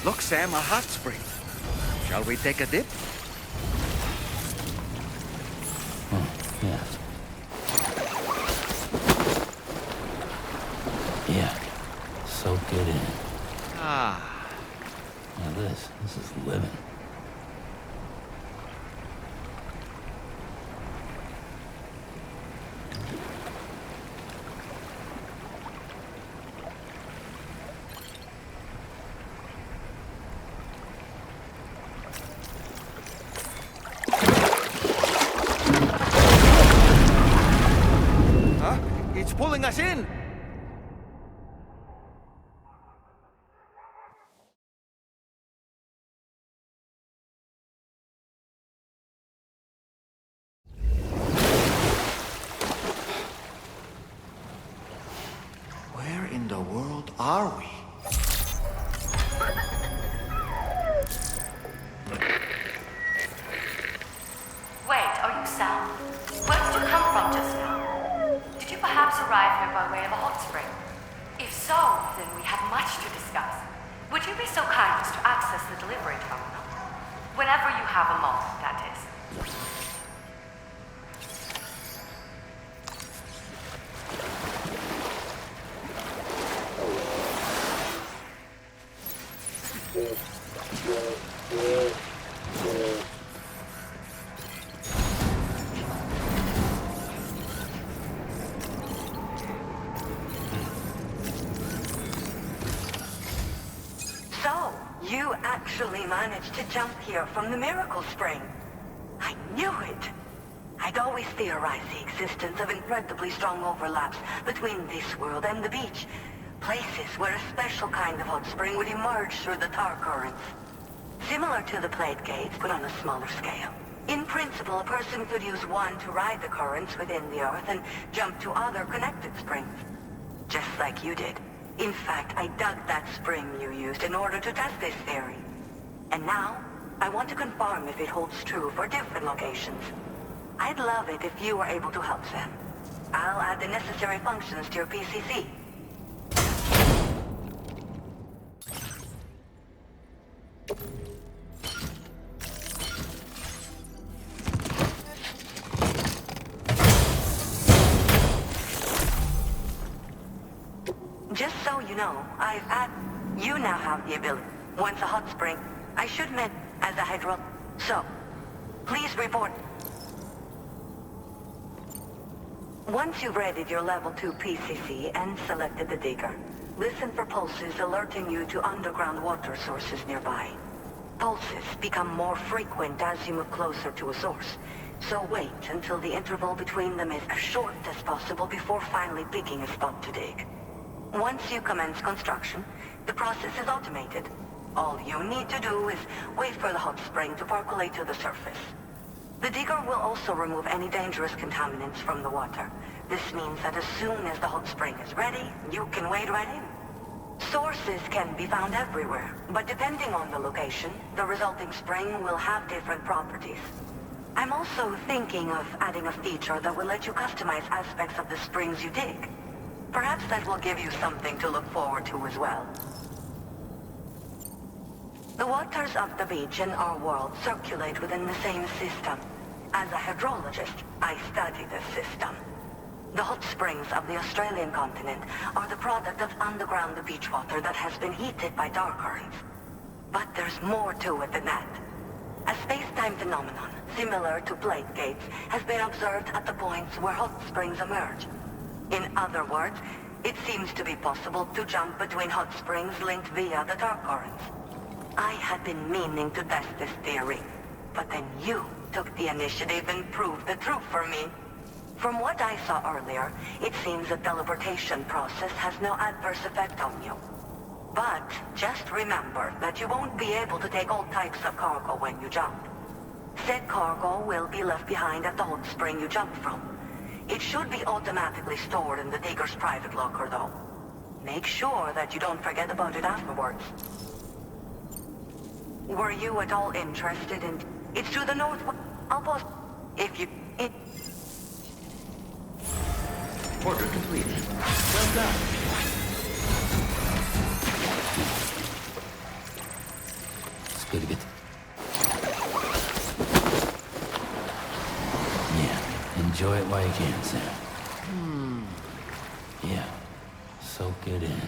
Look, Sam, a hot spring. Shall we take a dip? Oh, yeah. Yeah. Soak it in. Ah. Now this is living. Huh? It's pulling us in! Where in the world are we? Wait, are you Sam? Where did you come from just now? Did you perhaps arrive here by way of a hot spring? If so, then we have much to discuss. Would you be so kind as to access the delivery terminal? Whenever you have a moment, that is. So, you actually managed to jump here from the Miracle Spring. I knew it. I'd always theorized the existence of incredibly strong overlaps between this world and the beach. Places where a special kind of hot spring would emerge through the tar currents. Similar to the plate gates, but on a smaller scale. In principle, a person could use one to ride the currents within the Earth and jump to other connected springs. Just like you did. In fact, I dug that spring you used in order to test this theory. And now, I want to confirm if it holds true for different locations. I'd love it if you were able to help Sam. I'll add the necessary functions to your PCC. Just so you know, you now have the ability. Once a hot spring, I should meant as a hydro. So, please report. Once you've readied your level 2 PCC and selected the digger, listen for pulses alerting you to underground water sources nearby. Pulses become more frequent as you move closer to a source, so wait until the interval between them is as short as possible before finally picking a spot to dig. Once you commence construction, the process is automated. All you need to do is wait for the hot spring to percolate to the surface. The digger will also remove any dangerous contaminants from the water. This means that as soon as the hot spring is ready, you can wade right in. Sources can be found everywhere, but depending on the location, the resulting spring will have different properties. I'm also thinking of adding a feature that will let you customize aspects of the springs you dig. Perhaps that will give you something to look forward to as well. The waters of the beach in our world circulate within the same system. As a hydrologist, I study this system. The hot springs of the Australian continent are the product of underground beach water that has been heated by dark currents. But there's more to it than that. A space-time phenomenon, similar to plate gates, has been observed at the points where hot springs emerge. In other words, it seems to be possible to jump between hot springs linked via the dark currents. I had been meaning to test this theory, but then you took the initiative and proved the truth for me. From what I saw earlier, it seems the teleportation process has no adverse effect on you. But just remember that you won't be able to take all types of cargo when you jump. Said cargo will be left behind at the hot spring you jumped from. It should be automatically stored in the digger's private locker, though. Make sure that you don't forget about it afterwards. Were you at all interested in... It's to the north... I'll post... If you... Order complete. Well done. page in, Sam. Yeah, soak it in.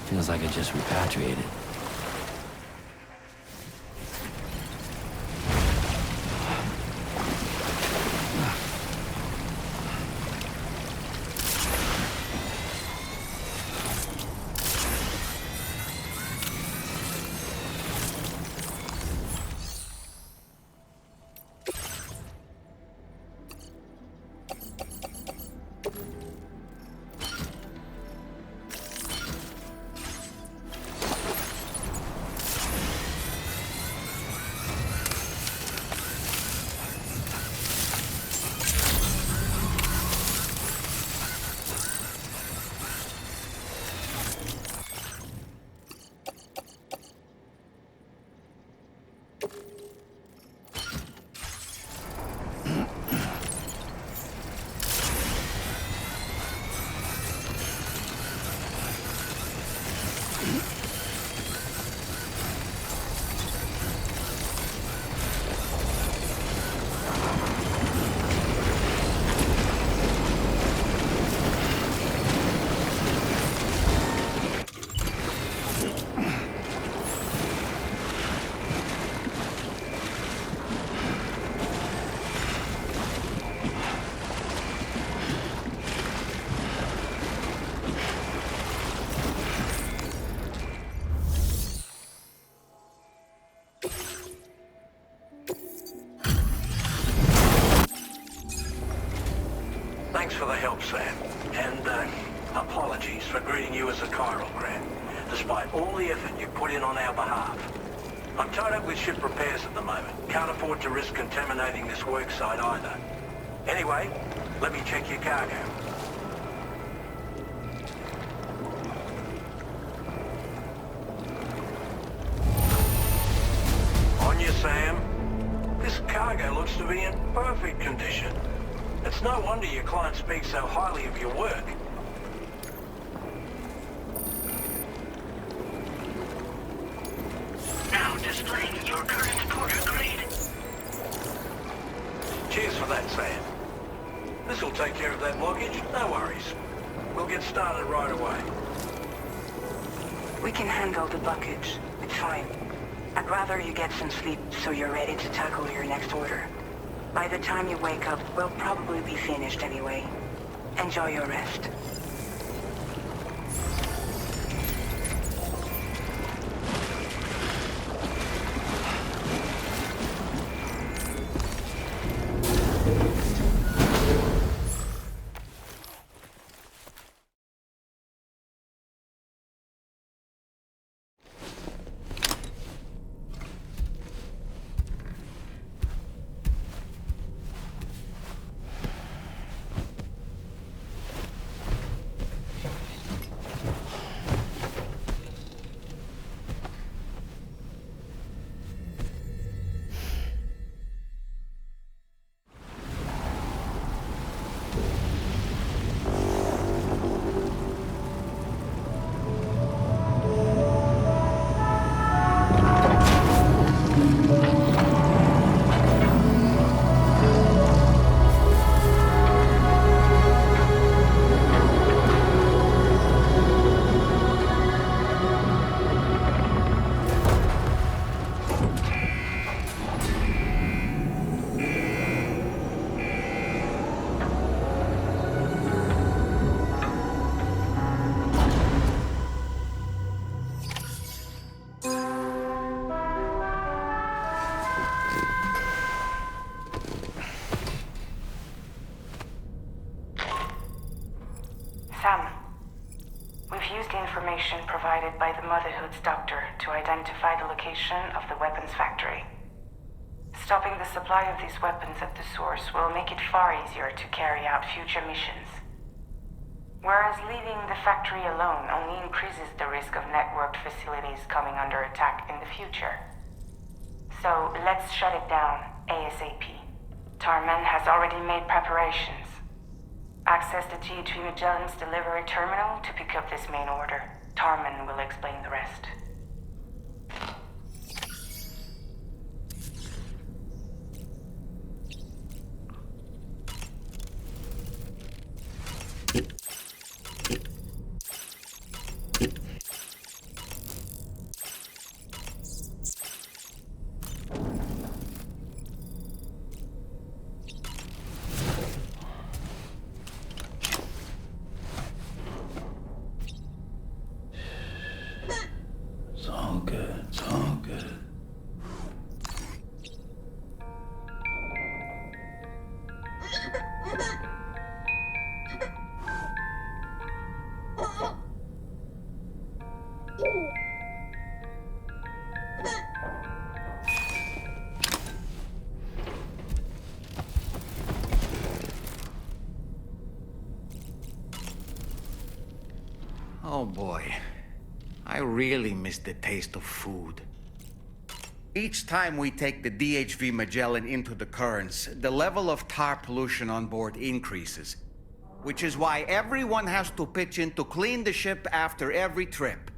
Feels like I just repatriated. Thanks for the help, Sam. And, apologies for greeting you as a chiral grant, despite all the effort you put in on our behalf. I'm tied up with ship repairs at the moment. Can't afford to risk contaminating this work site either. Anyway, let me check your cargo. On you, Sam. This cargo looks to be in perfect condition. It's no wonder your client speaks so highly of your work. Now displaying your current porter grade. Cheers for that, Sam. This'll take care of that blockage, no worries. We'll get started right away. We can handle the blockage. It's fine. I'd rather you get some sleep so you're ready to tackle your next order. By the time you wake up, we'll probably be finished anyway. Enjoy your rest. Sam, we've used the information provided by the Motherhood's doctor to identify the location of the weapons factory. Stopping the supply of these weapons at the source will make it far easier to carry out future missions. Whereas leaving the factory alone only increases the risk of networked facilities coming under attack in the future. So let's shut it down ASAP. Tarman has already made preparations. Access the GHV Magellan's delivery terminal to pick up this main order. Tarman will explain the rest. It's all good. It's all good. Oh boy. I really miss the taste of food. Each time we take the DHV Magellan into the currents, the level of tar pollution on board increases. Which is why everyone has to pitch in to clean the ship after every trip.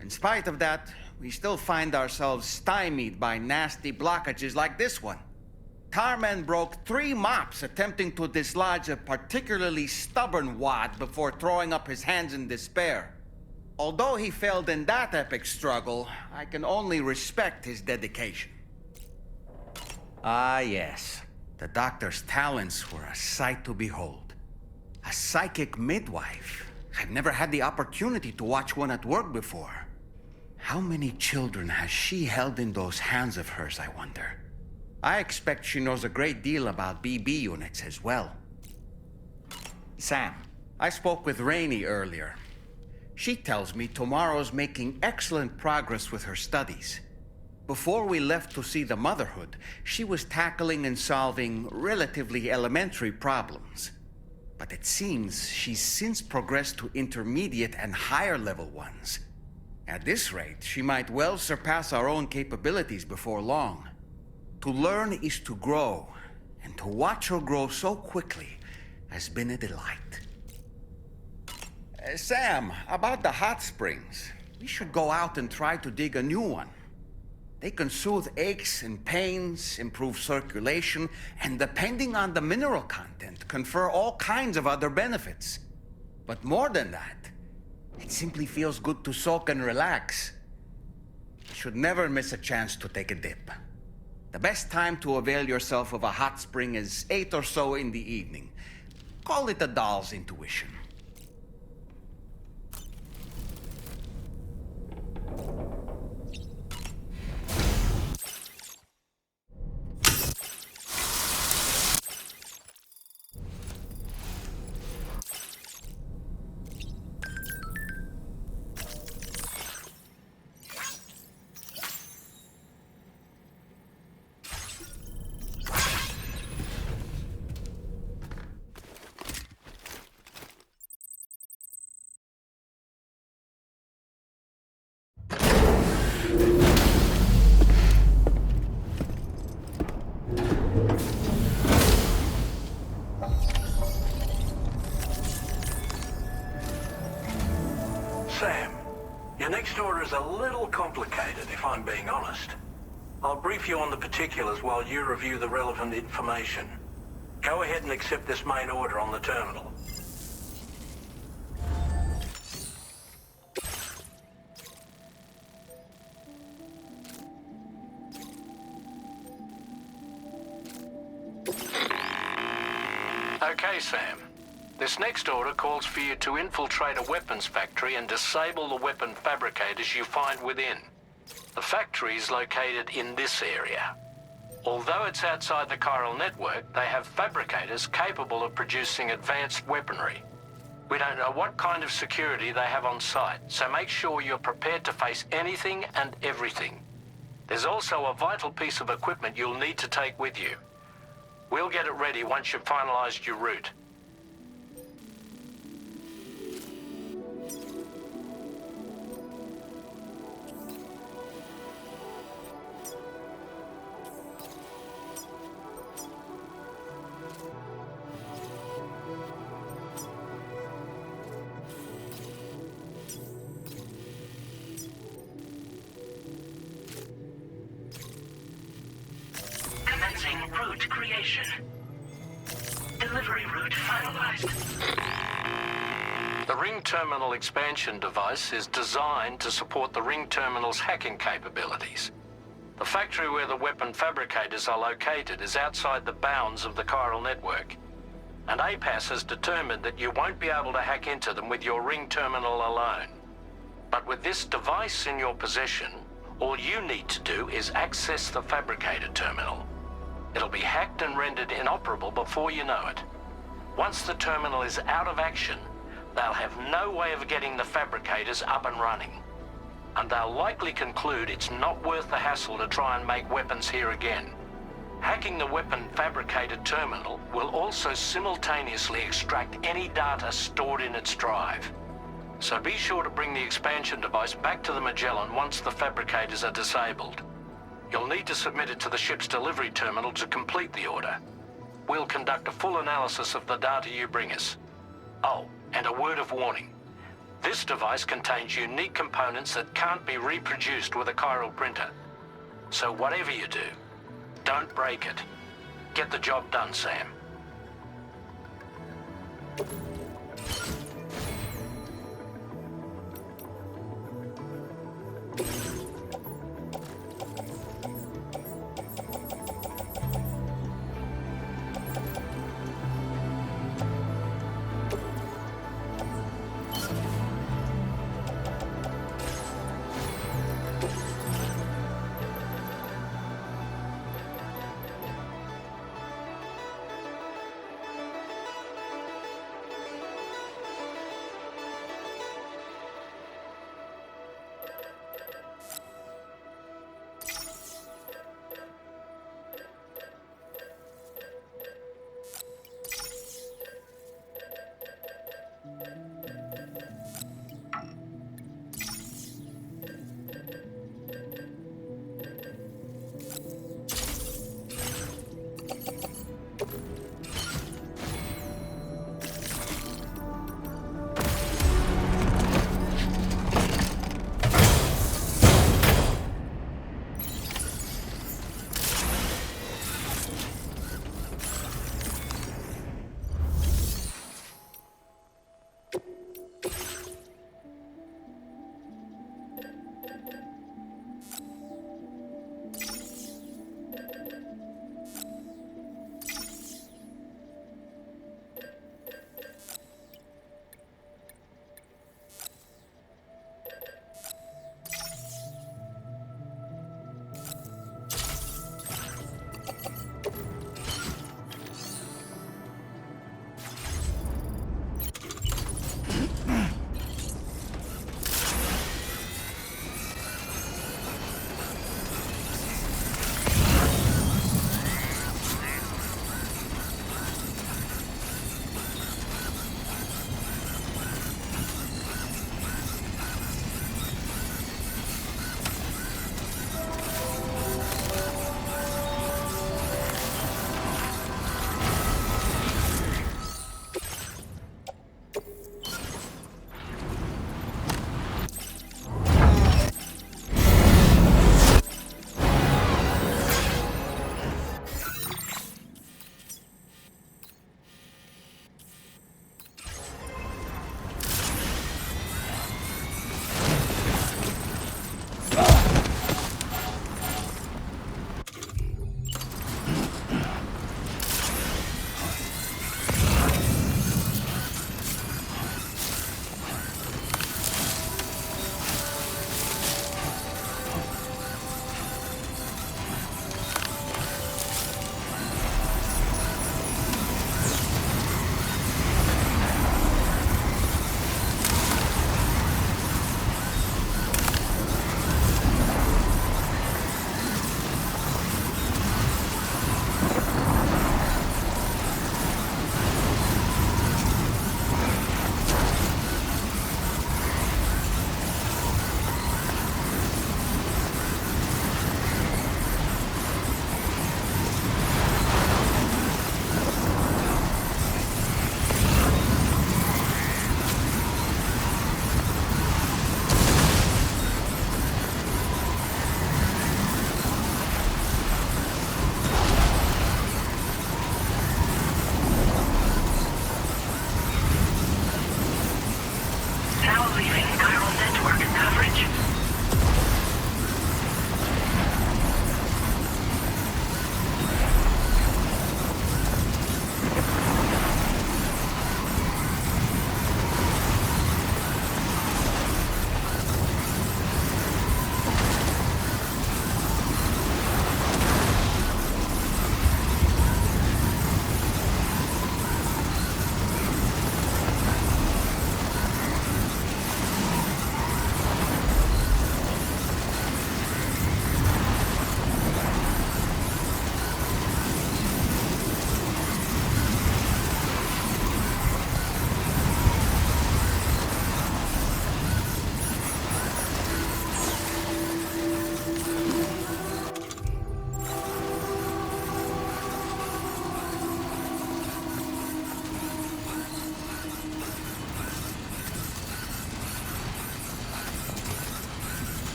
In spite of that, we still find ourselves stymied by nasty blockages like this one. Tarman broke 3 mops attempting to dislodge a particularly stubborn wad before throwing up his hands in despair. Although he failed in that epic struggle, I can only respect his dedication. Ah, yes. The doctor's talents were a sight to behold. A psychic midwife. I've never had the opportunity to watch one at work before. How many children has she held in those hands of hers, I wonder? I expect she knows a great deal about BB units as well. Sam, I spoke with Rainey earlier. She tells me tomorrow's making excellent progress with her studies. Before we left to see the Motherhood, she was tackling and solving relatively elementary problems. But it seems she's since progressed to intermediate and higher level ones. At this rate, she might well surpass our own capabilities before long. To learn is to grow, and to watch her grow so quickly has been a delight. Sam, about the hot springs, we should go out and try to dig a new one. They can soothe aches and pains, improve circulation, and depending on the mineral content, confer all kinds of other benefits. But more than that, it simply feels good to soak and relax. You should never miss a chance to take a dip. The best time to avail yourself of a hot spring is 8 or so in the evening. Call it a doll's intuition. Sam, your next order is a little complicated, if I'm being honest. I'll brief you on the particulars while you review the relevant information. Go ahead and accept this main order on the terminal. Okay, Sam. This next order calls for you to infiltrate a weapons factory and disable the weapon fabricators you find within. The factory is located in this area. Although it's outside the chiral network, they have fabricators capable of producing advanced weaponry. We don't know what kind of security they have on site, so make sure you're prepared to face anything and everything. There's also a vital piece of equipment you'll need to take with you. We'll get it ready once you've finalized your route. route creation. Delivery route finalized. The ring terminal expansion device is designed to support the ring terminal's hacking capabilities. The factory where the weapon fabricators are located is outside the bounds of the chiral network, and APAS has determined that you won't be able to hack into them with your ring terminal alone. But with this device in your possession, all you need to do is access the fabricator terminal. It'll be hacked and rendered inoperable before you know it. Once the terminal is out of action, they'll have no way of getting the fabricators up and running. And they'll likely conclude it's not worth the hassle to try and make weapons here again. Hacking the weapon fabricator terminal will also simultaneously extract any data stored in its drive. So be sure to bring the expansion device back to the Magellan once the fabricators are disabled. You'll need to submit it to the ship's delivery terminal to complete the order. We'll conduct a full analysis of the data you bring us. Oh, and a word of warning. This device contains unique components that can't be reproduced with a chiral printer. So whatever you do, don't break it. Get the job done, Sam.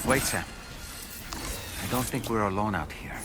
Wait, Sam. I don't think we're alone out here.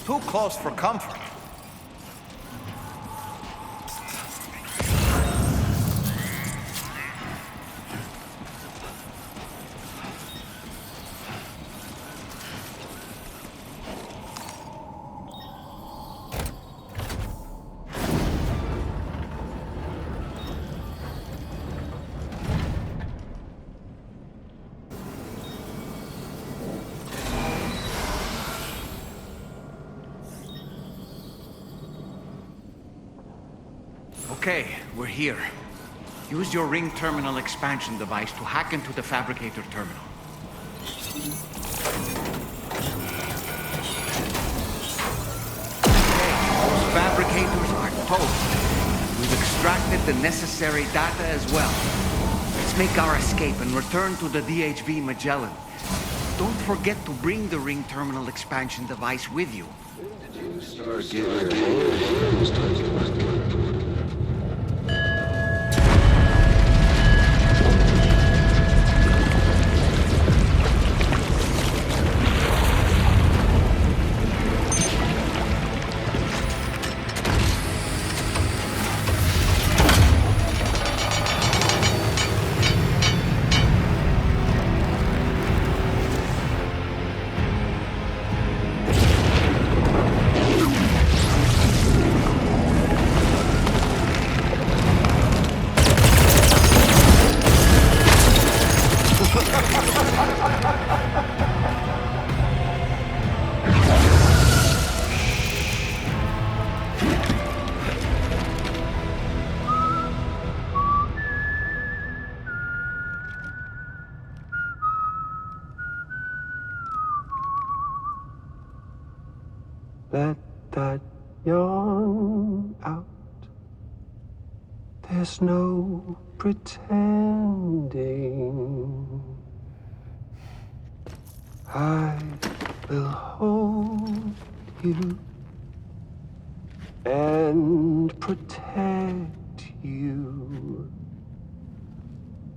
Too close for comfort. Okay, we're here. Use your ring terminal expansion device to hack into the fabricator terminal. Okay, those fabricators are toast. We've extracted the necessary data as well. Let's make our escape and return to the DHV Magellan. Don't forget to bring the ring terminal expansion device with you. Let that yawn out. There's no pretending. I will hold you and protect you.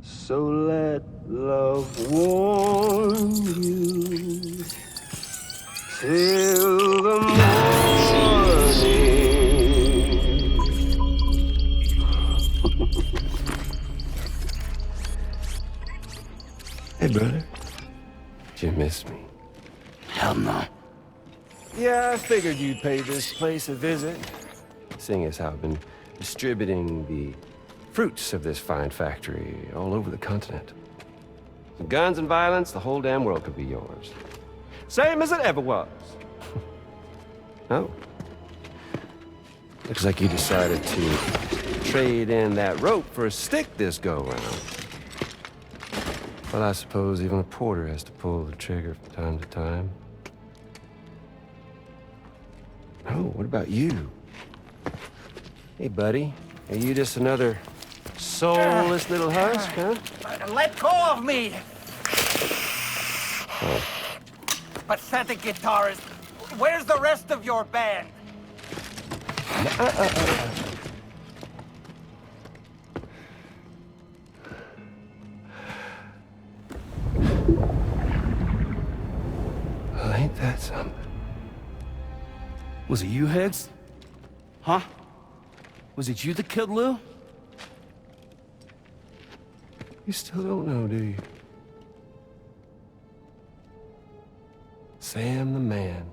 So let love warm you till the morning. Hey, brother. Did you miss me? Hell no. Yeah, I figured you'd pay this place a visit. Seeing as how I've been distributing the fruits of this fine factory all over the continent. With guns and violence, the whole damn world could be yours. Same as it ever was. Oh. Looks like you decided to trade in that rope for a stick this go-around. Well, I suppose even a porter has to pull the trigger from time to time. Oh, what about you? Hey, buddy. Are you just another soulless little husk, huh? Let go of me! Oh. Pathetic guitarist. Where's the rest of your band? Well, ain't that something? Was it you, Higgs? Huh? Was it you that killed Lou? You still don't know, do you? Sam the man.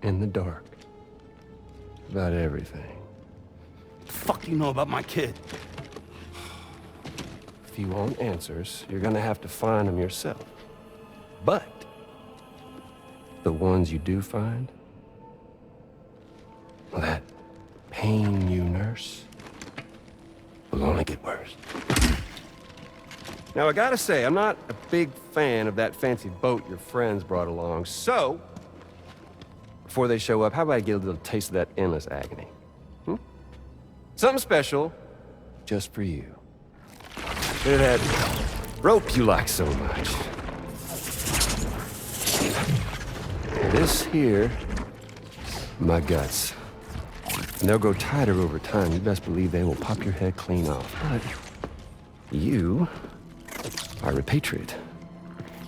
In the dark. About everything. The fuck do you know about my kid? If you want answers, you're gonna have to find them yourself. But the ones you do find, well, that pain you nurse will only get worse. Now, I gotta say, I'm not a big fan of that fancy boat your friends brought along, so before they show up, how about I get a little taste of that endless agony? Something special just for you. Bit of that rope you like so much. This here, my guts. And they'll grow tighter over time. You best believe they will pop your head clean off. But you are repatriate,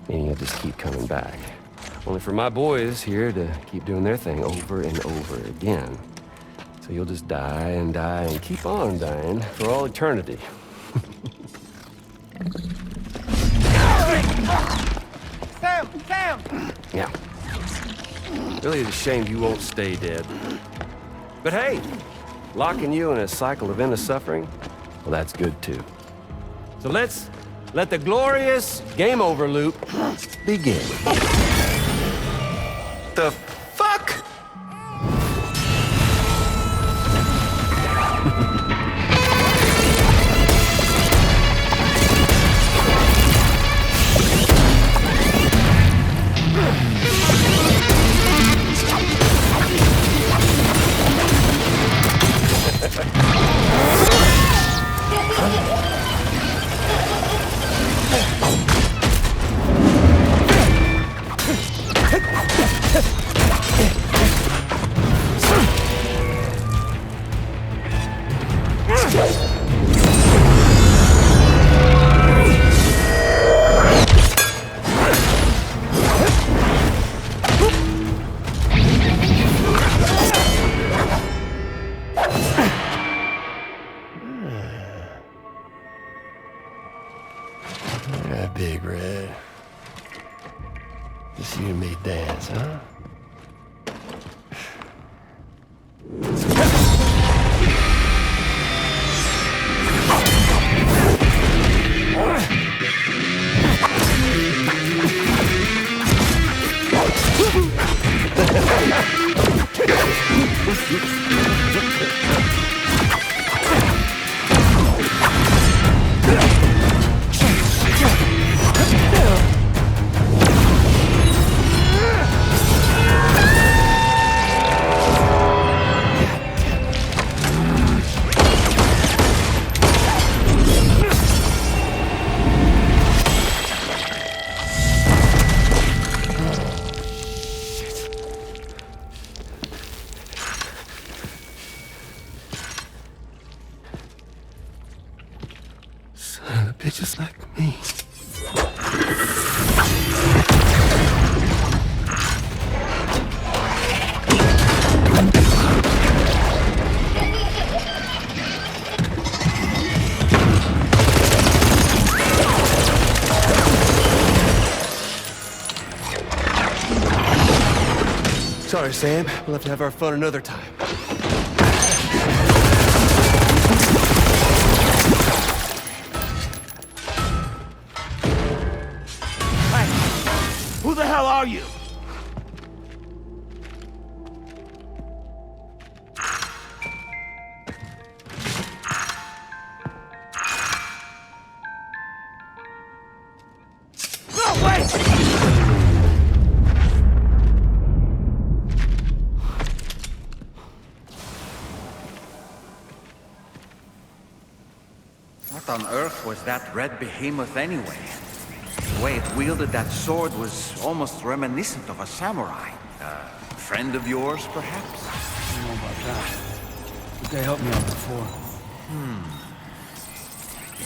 meaning you'll just keep coming back. Only for my boys here to keep doing their thing over and over again. So you'll just die and keep on dying for all eternity. Sam! Yeah. Really is a shame you won't stay dead. But hey, locking you in a cycle of endless suffering, well, that's good too. So let's let the glorious game over loop begin. The fuck? Yeah, Big Red. Just you and me dance, huh? Son of a bitches like me. Sorry, Sam. We'll have to have our fun another time. Hey! Who the hell are you? No, wait! What on earth was that red behemoth anyway? The way it wielded that sword was almost reminiscent of a samurai. A friend of yours, perhaps? I don't know about that. But they helped me out before.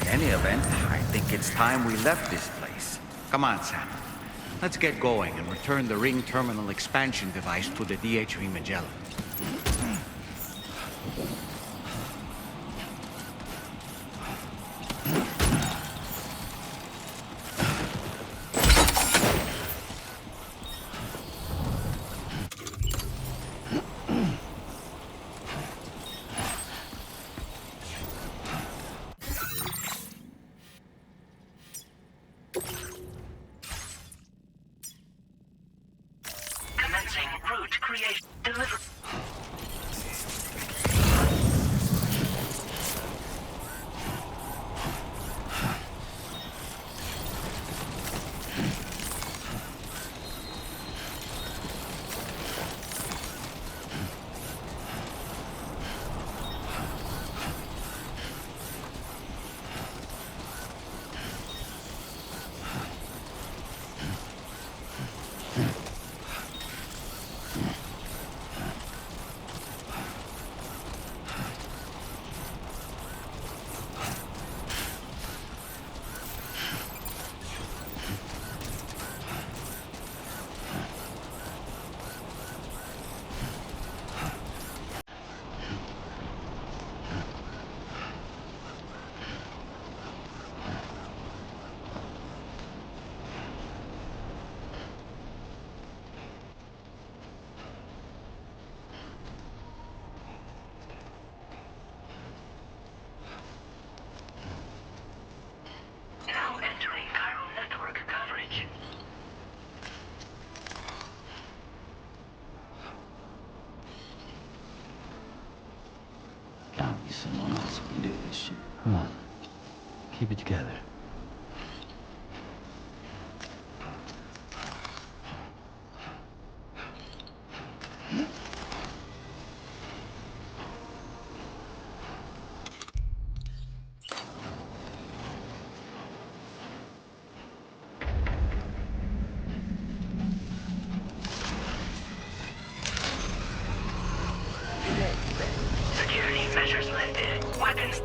In any event, I think it's time we left this place. Come on, Sam. Let's get going and return the ring terminal expansion device to the DHV Magellan. Commencing route creation. Deliver. keep it together. Security measures lifted. Weapons.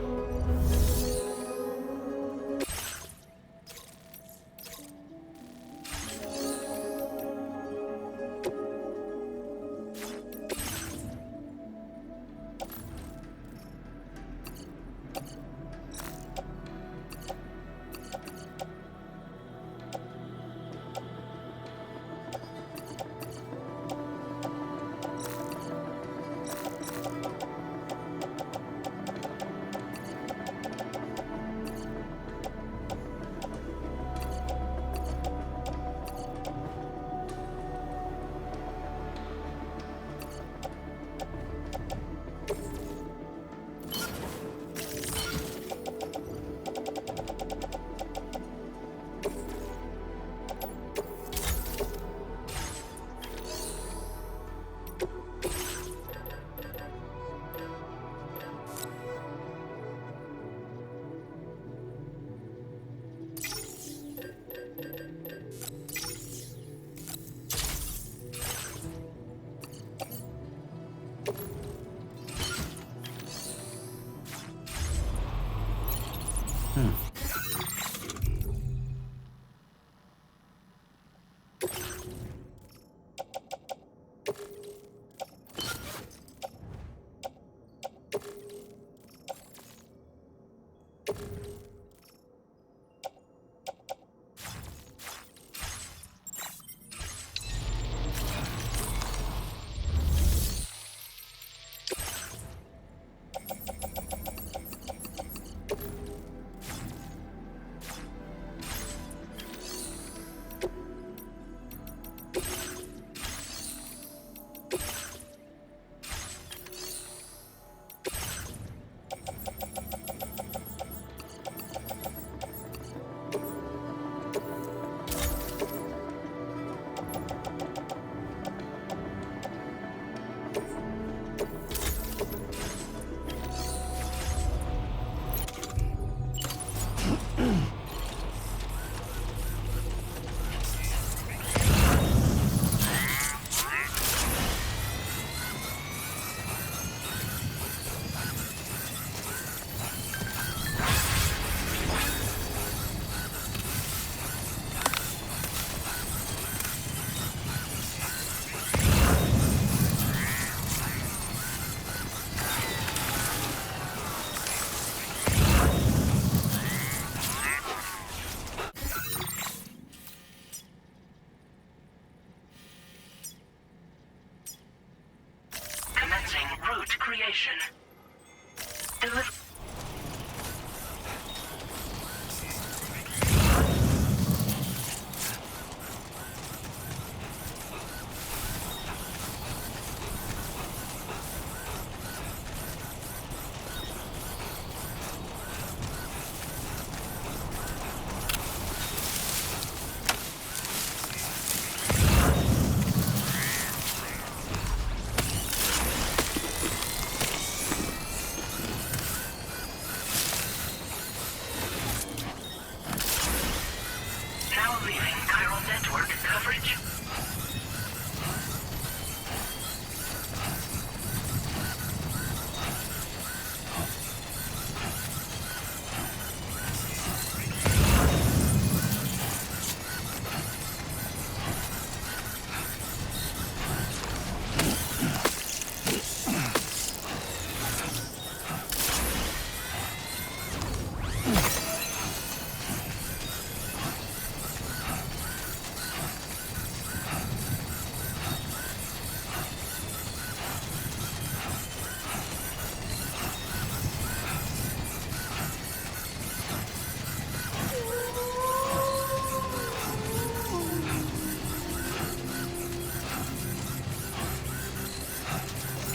Route creation. Deliver.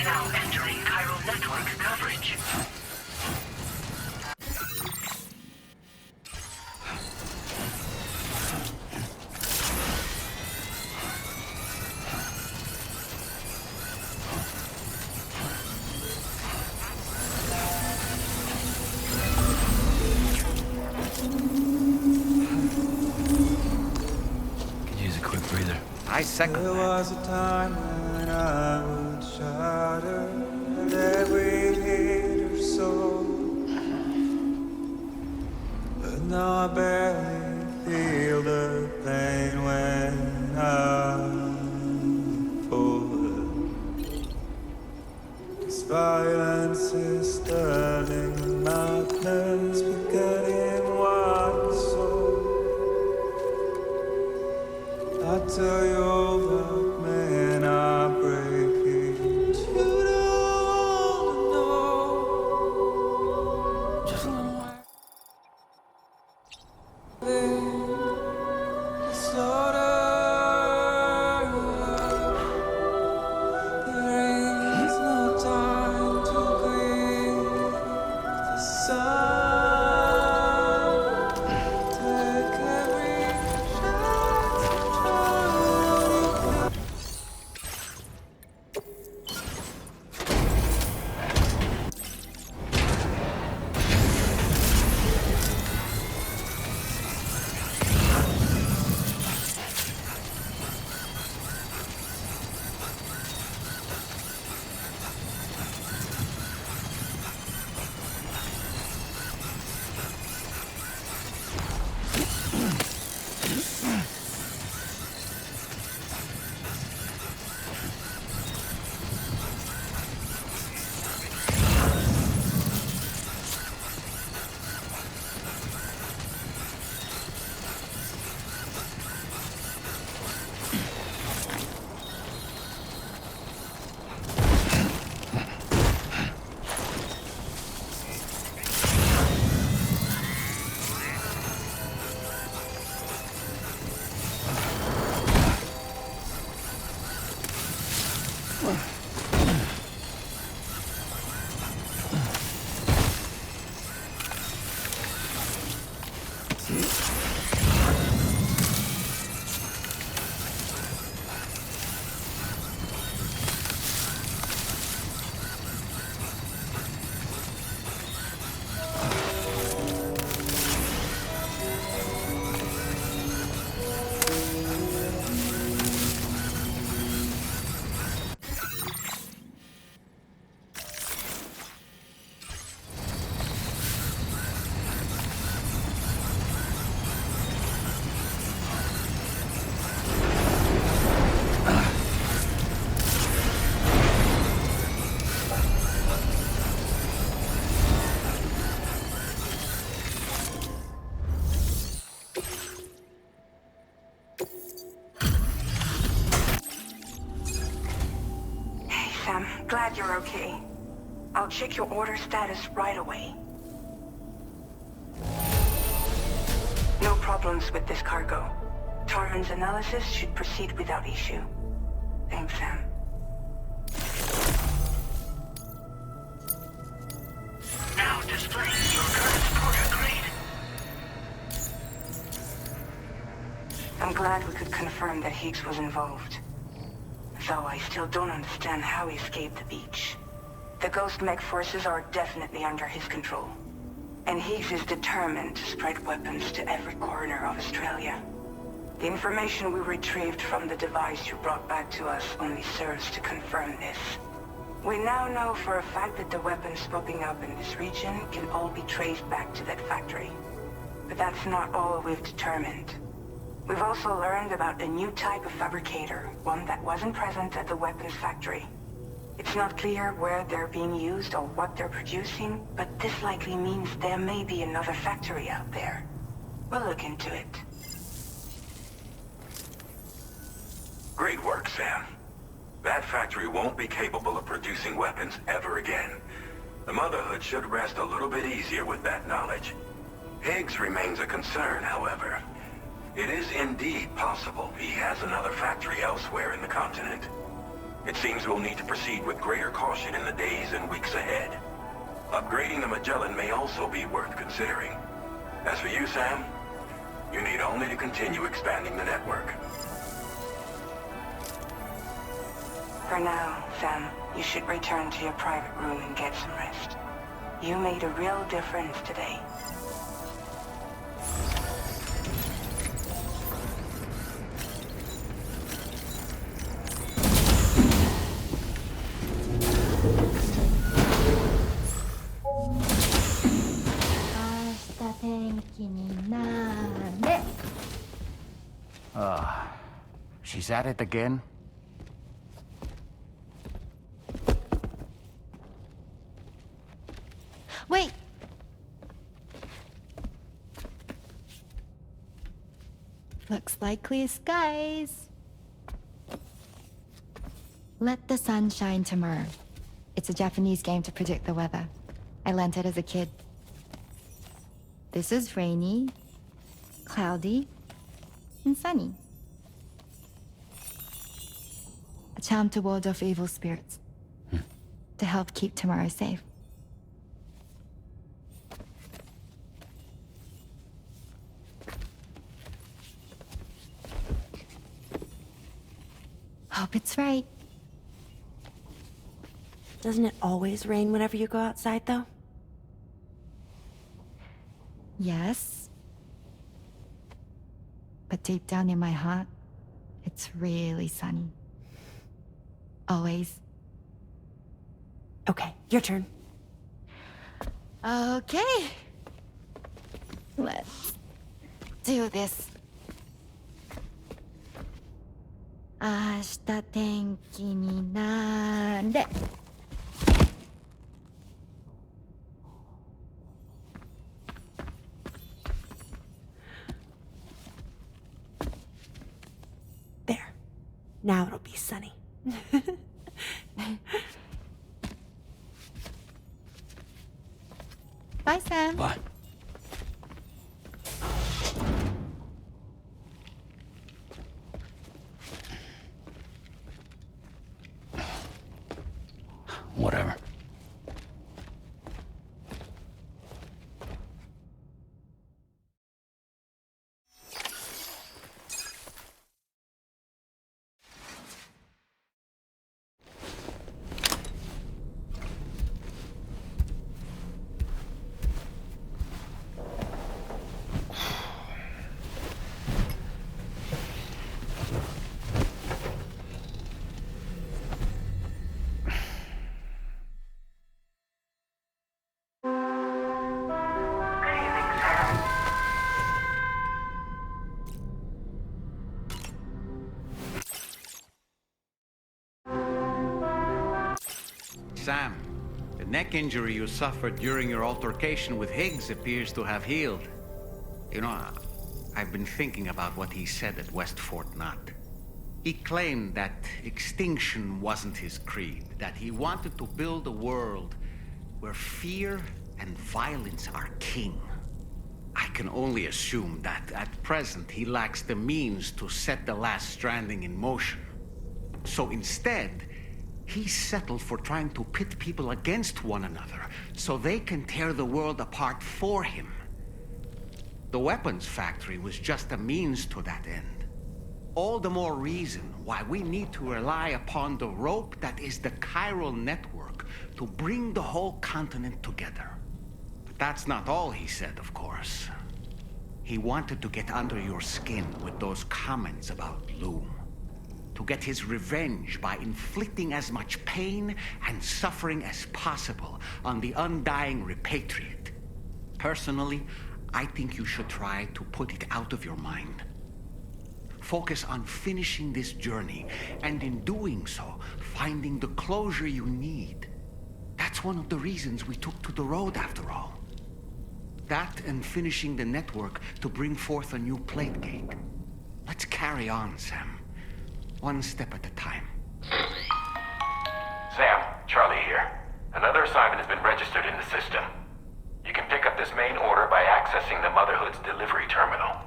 Now entering chiral network coverage. I second There that. was a time when I would shatter at every hate or soul, but now I barely feel the pain when I fall. This violence is turning madness, forgetting what you saw. I tell you all the men are breaking, but you don't know. Just a little while. The slaughter. There is no time to grieve. The sun. Take every chance to try. Sam, glad you're okay. I'll check your order status right away. No problems with this cargo. Tarman's analysis should proceed without issue. Thanks, Sam. Now displaying your current order grade. I'm glad we could confirm that Higgs was involved. Though I still don't understand how he escaped the beach. The Ghost Mech forces are definitely under his control. And Higgs is determined to spread weapons to every corner of Australia. The information we retrieved from the device you brought back to us only serves to confirm this. We now know for a fact that the weapons popping up in this region can all be traced back to that factory. But that's not all we've determined. We've also learned about a new type of fabricator, one that wasn't present at the weapons factory. It's not clear where they're being used or what they're producing, but this likely means there may be another factory out there. We'll look into it. Great work, Sam. That factory won't be capable of producing weapons ever again. The Motherhood should rest a little bit easier with that knowledge. Higgs remains a concern, however. It is indeed possible he has another factory elsewhere in the continent. It seems we'll need to proceed with greater caution in the days and weeks ahead. Upgrading the Magellan may also be worth considering. As for you, Sam, you need only to continue expanding the network. For now, Sam, you should return to your private room and get some rest. You made a real difference today. at it again? Wait! Looks like clear skies. Let the sun shine tomorrow. It's a Japanese game to predict the weather. I learned it as a kid. This is rainy, cloudy, and sunny. A charm to ward off evil spirits. To help keep tomorrow safe. Hope it's right. Doesn't it always rain whenever you go outside, though? Yes. But deep down in my heart, it's really sunny. Always. Okay, your turn. Okay. Let's do this. 明日天気になれ。There. Now it'll be sunny. Bye, Sam. Bye. Whatever. Sam, the neck injury you suffered during your altercation with Higgs appears to have healed. You know, I've been thinking about what he said at West Fort Knot. He claimed that extinction wasn't his creed, that he wanted to build a world where fear and violence are king. I can only assume that at present he lacks the means to set the last Stranding in motion. So instead, he settled for trying to pit people against one another so they can tear the world apart for him. The weapons factory was just a means to that end. All the more reason why we need to rely upon the rope that is the chiral network to bring the whole continent together. But that's not all he said, of course. He wanted to get under your skin with those comments about Loom. To get his revenge by inflicting as much pain and suffering as possible on the undying repatriate. Personally, I think you should try to put it out of your mind. Focus on finishing this journey, and in doing so, finding the closure you need. That's one of the reasons we took to the road, after all. That and finishing the network to bring forth a new plate gate. Let's carry on, Sam. One step at a time. Sam, Charlie here. Another assignment has been registered in the system. You can pick up this main order by accessing the Motherhood's delivery terminal.